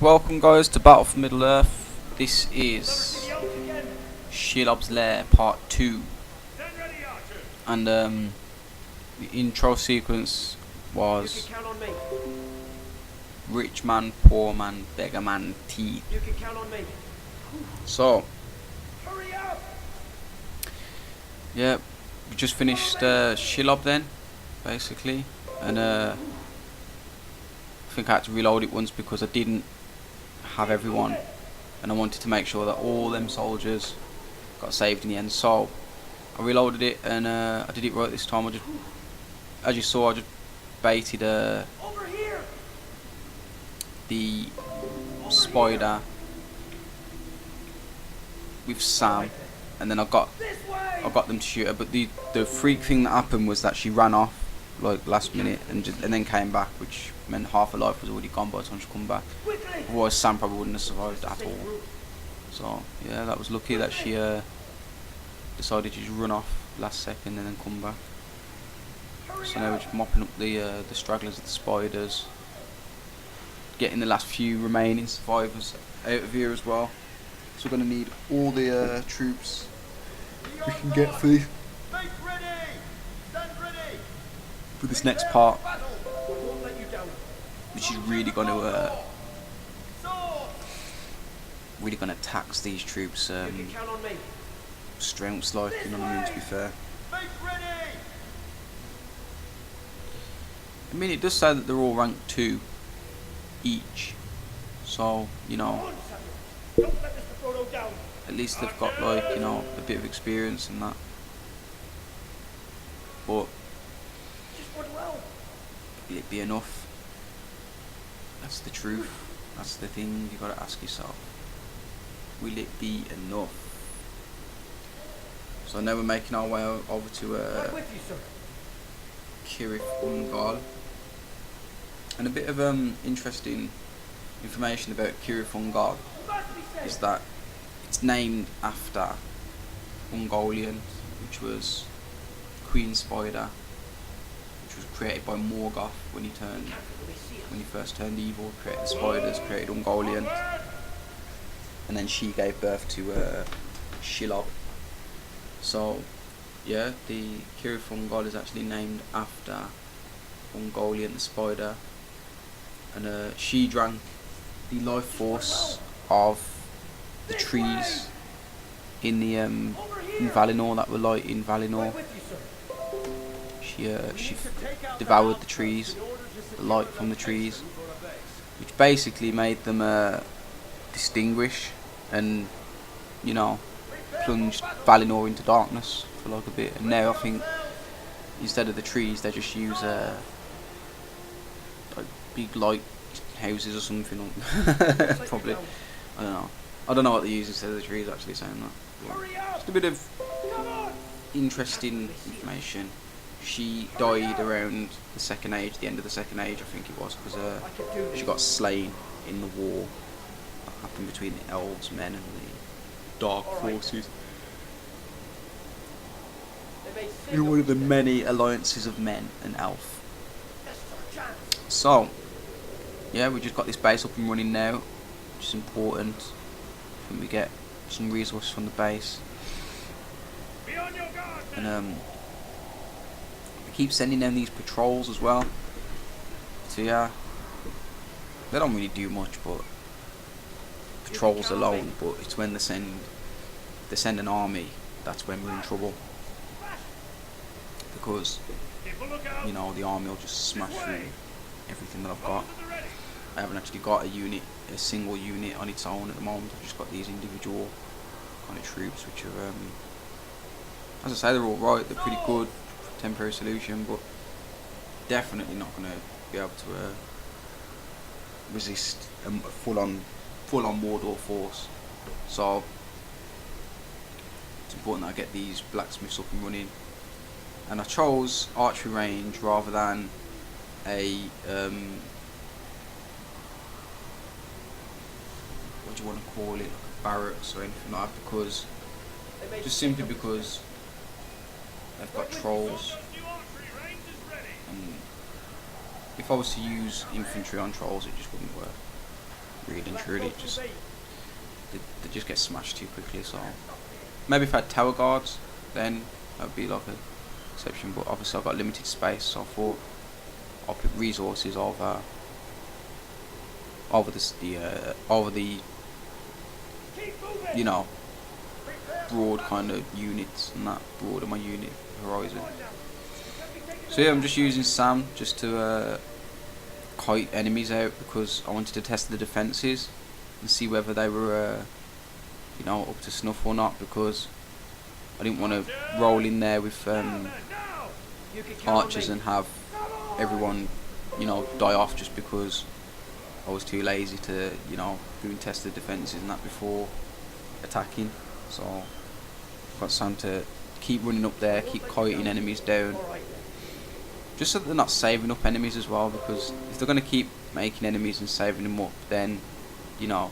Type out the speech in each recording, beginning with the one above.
welcome guys to Battle for Middle Earth. This is Shelobs Lair Part 2. And the intro sequence was Richman, Poorman, Beggar, teif. So, yeah, we just finished Shelob then, basically, and I think I had to reload it once because I didn't have everyone, and I wanted to make sure that all them soldiers got saved in the end. So I reloaded it, and I did it right this time. I just, as you saw, I just baited the spider with Sam, and then I got them to shoot her. But the freak thing that happened was that she ran off like last minute and then came back, which meant half her life was already gone by the time she come back. Otherwise Sam probably wouldn't have survived at all. So yeah, that was lucky that she decided to just run off last second and then come back. So now we're just mopping up the stragglers of the spiders, getting the last few remaining survivors out of here as well. So we're going to need all the troops we can get for this next part, which is really going to tax these troops' strengths, like, you know what I mean, to be fair. I mean, it does say that they're all ranked 2 each, so, you know, at least they've got, like, you know, a bit of experience in that. But will it be enough? That's the truth. That's the thing you gotta ask yourself. Will it be enough? So now we're making our way over to cirith Ungol. And a bit of interesting information about cirith Ungol is that it's named after Ungoliant, which was Queen Spider, which was created by Morgoth when he first turned evil, created the spiders, created Ungoliant, and then she gave birth to Shelob. So yeah, the cirith Ungol is actually named after Ungoliant the spider, and she drank the life force of the trees in the in Valinor that were light in Valinor. She devoured the trees, the light from the trees, which basically made them distinguish and, you know, plunged Valinor into darkness for like a bit. And now I think instead of the trees they just use like big light houses or something. Probably, I don't know what they use instead of the trees, actually, saying that. Yeah. Just a bit of interesting information. She died around the Second Age, the end of the Second Age, I think it was, because she got slain in the war that happened between the elves, men, and the dark forces. In one of the many alliances of men and elf. So yeah, we just got this base up and running now, which is important. I think we get some resources from the base, and we keep sending them these patrols as well. So yeah, they don't really do much, but patrols alone. But it's when they send an army, that's when we're in trouble, because, you know, the army will just smash through everything that I've got. I haven't actually got a single unit on its own at the moment. I've just got these individual kind of troops, which are, as I say, they're all right. They're pretty good for temporary solution, but definitely not going to be able to resist a full-on Mordor force. So it's important that I get these blacksmiths up and running. And I chose archery range rather than a what do you want to call it, like a barracks or anything like that, because simply because they've got trolls, and if I was to use infantry on trolls, it just wouldn't work. really and truly. Just they just get smashed too quickly. So maybe if I had tower guards, then that would be like a exception. But obviously I've got limited space, so I thought I'll put resources over the you know, broad kind of units, and that broaden my unit horizon. So yeah, I'm just using Sam just to kite enemies out, because I wanted to test the defences and see whether they were you know, up to snuff or not, because I didn't want to roll in there with archers and have everyone, you know, die off just because I was too lazy to, you know, go and test the defences and that before attacking. So I've got Sam to keep running up there, keep kiting enemies down, just so that they're not saving up enemies as well, because if they're going to keep making enemies and saving them up, then, you know,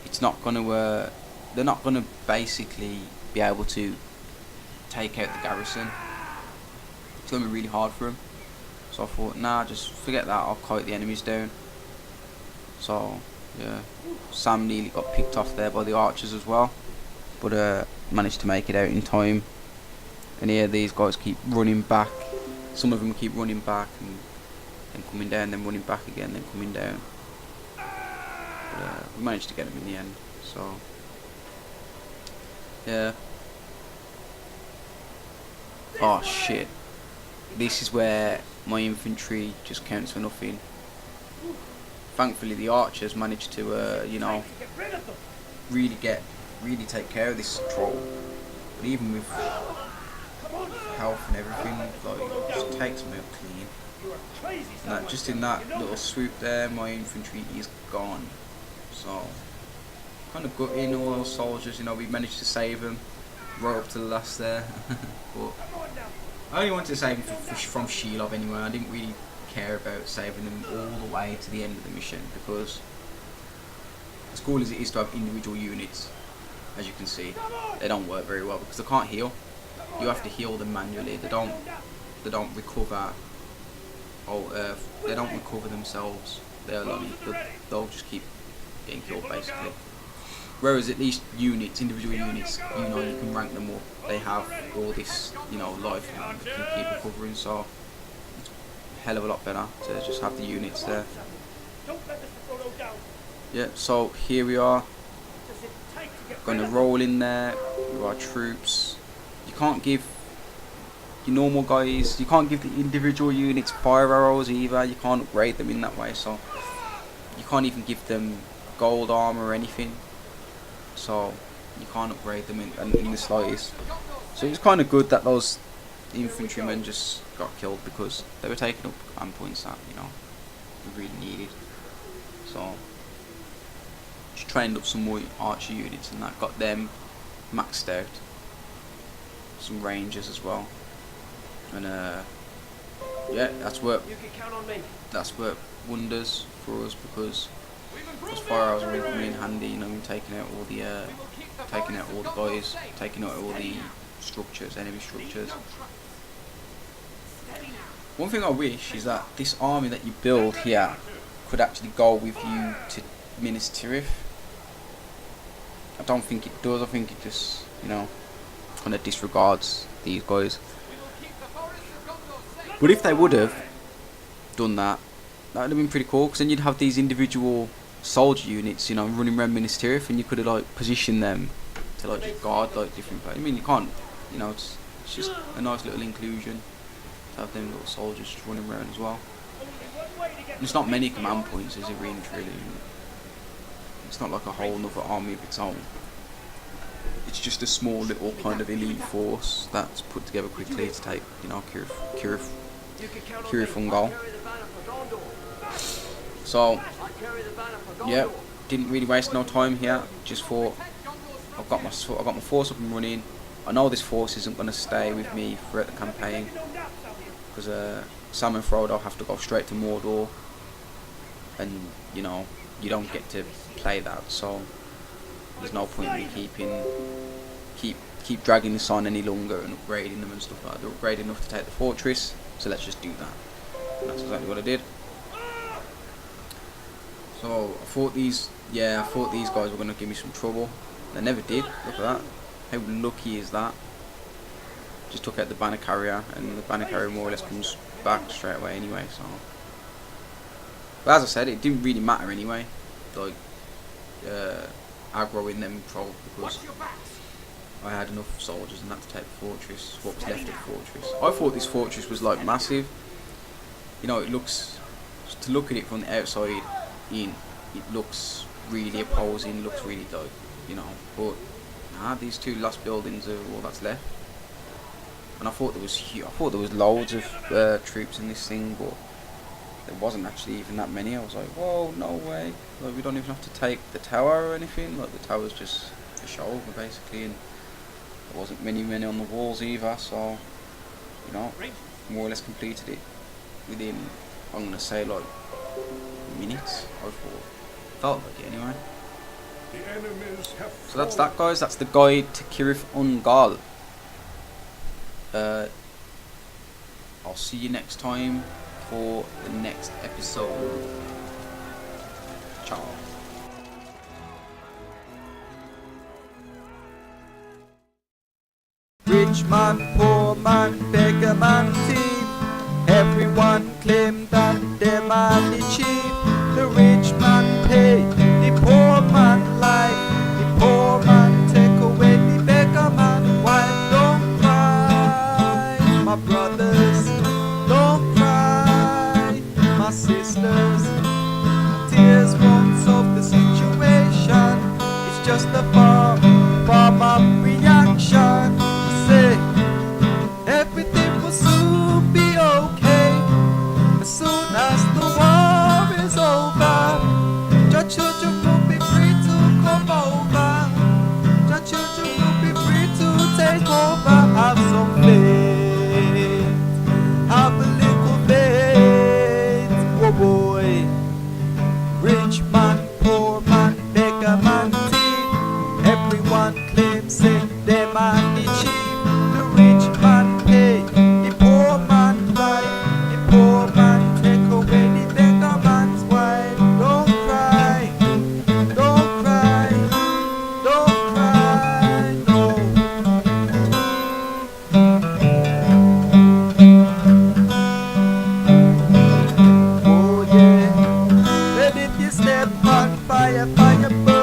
it's not going to they're not going to basically be able to take out the garrison. It's going to be really hard for them. So I thought, nah, just forget that, I'll kite the enemies down. So yeah, Sam nearly got picked off there by the archers as well, but managed to make it out in time. And here these guys keep running back. Some of them keep running back and then coming down, then running back again, then coming down. But we managed to get them in the end. So yeah. Oh shit. This is where my infantry just counts for nothing. Thankfully the archers managed to you know, really take care of this troll. But even with health and everything, like, just takes them out clean. And that, just in that little swoop there, my infantry is gone. So kind of gutting all those soldiers, you know, we managed to save them right up to the last there. But I only wanted to save them from Shelob anyway. I didn't really care about saving them all the way to the end of the mission, because as cool as it is to have individual units, as you can see, they don't work very well because they can't heal. You have to heal them manually. They don't recover. They don't recover themselves. They'll just keep getting killed basically. Whereas at least units, individual units, you know, you can rank them up. They have all this, you know, life and they can keep recovering. So it's a hell of a lot better to just have the units there. Yeah, so here we are. Going to roll in there with our troops. You can't give your normal guys, you can't give the individual units fire arrows either. You can't upgrade them in that way, so you can't even give them gold armor or anything. So you can't upgrade them in the slightest. So it's kind of good that those infantrymen just got killed, because they were taking up command points that, you know, we really needed. So just trained up some more archer units and that, got them maxed out. Some rangers as well. And yeah, that's worked wonders for us, because those fire arrows are really coming in handy. You know, taking out all the guys, taking out all the structures, enemy structures. One thing I wish is that this army that you build here could actually go with you to Minas Tirith. I don't think it does. I think it just, you know, kind of disregards these guys. But if they would have done that, that would have been pretty cool, because then you'd have these individual soldier units, you know, running around Minas Tirith, and you could have like positioned them to like just guard like different places. I mean, you can't, you know, it's just a nice little inclusion to have them little soldiers just running around as well. And it's not many command points, is it really? It's not like a whole other army of its own. It's just a small little kind of elite force that's put together quickly to take, you know, ungol. So yeah, didn't really waste no time here. Just thought, I've got my force up and running. I know this force isn't going to stay with me throughout the campaign, because Sam and Frodo have to go straight to Mordor, and you know, you don't get to play that, so there's no point in keep dragging this on any longer and upgrading them and stuff like that. They're upgraded enough to take the fortress, so let's just do that. And that's exactly what I did. So I thought these guys were gonna give me some trouble. They never did. Look at that. How lucky is that? Just took out the banner carrier, and the banner carrier more or less comes back straight away anyway. So, but as I said, it didn't really matter anyway. Like aggroing them pro, because I had enough soldiers and had to take the fortress. What was left of the fortress. I thought this fortress was like massive. You know, it looks, to look at it from the outside in, it looks really opposing, looks really like, you know, but nah, these two last buildings are all that's left. And I thought there was loads of troops in this thing, but there wasn't actually even that many. I was like, whoa, no way. Like, we don't even have to take the tower or anything. Like, the tower's just a show basically, and there wasn't many men on the walls either. So, you know, more or less completed it within, I'm gonna say, like minutes. I felt like it anyway. So that's that, guys. That's the guide to Cirith Ungol. I'll see you next time for the next episode. Ciao. Richman, Poorman, Beggar man, teif. Everyone claimed that they man the chief. The rich man pay, the poor man lie. The poor man take away the beggar man. Why don't cry, my brothers? Don't cry, my sisters. Tears won't solve the situation. It's just a form of reaction. Say everything will soon be okay as soon as the war is over. Your children will be free to come over. Your children will be free to take over. Have some faith. Have a little faith. Oh boy. Rich man, poor man, beggar man, teif. Everyone claims it, they man the chief. The rich man pay, the poor man lie. The poor man take away the beggar man's wife. Don't cry, don't cry, don't cry, no. Oh yeah, but if you step on fire, fire burn.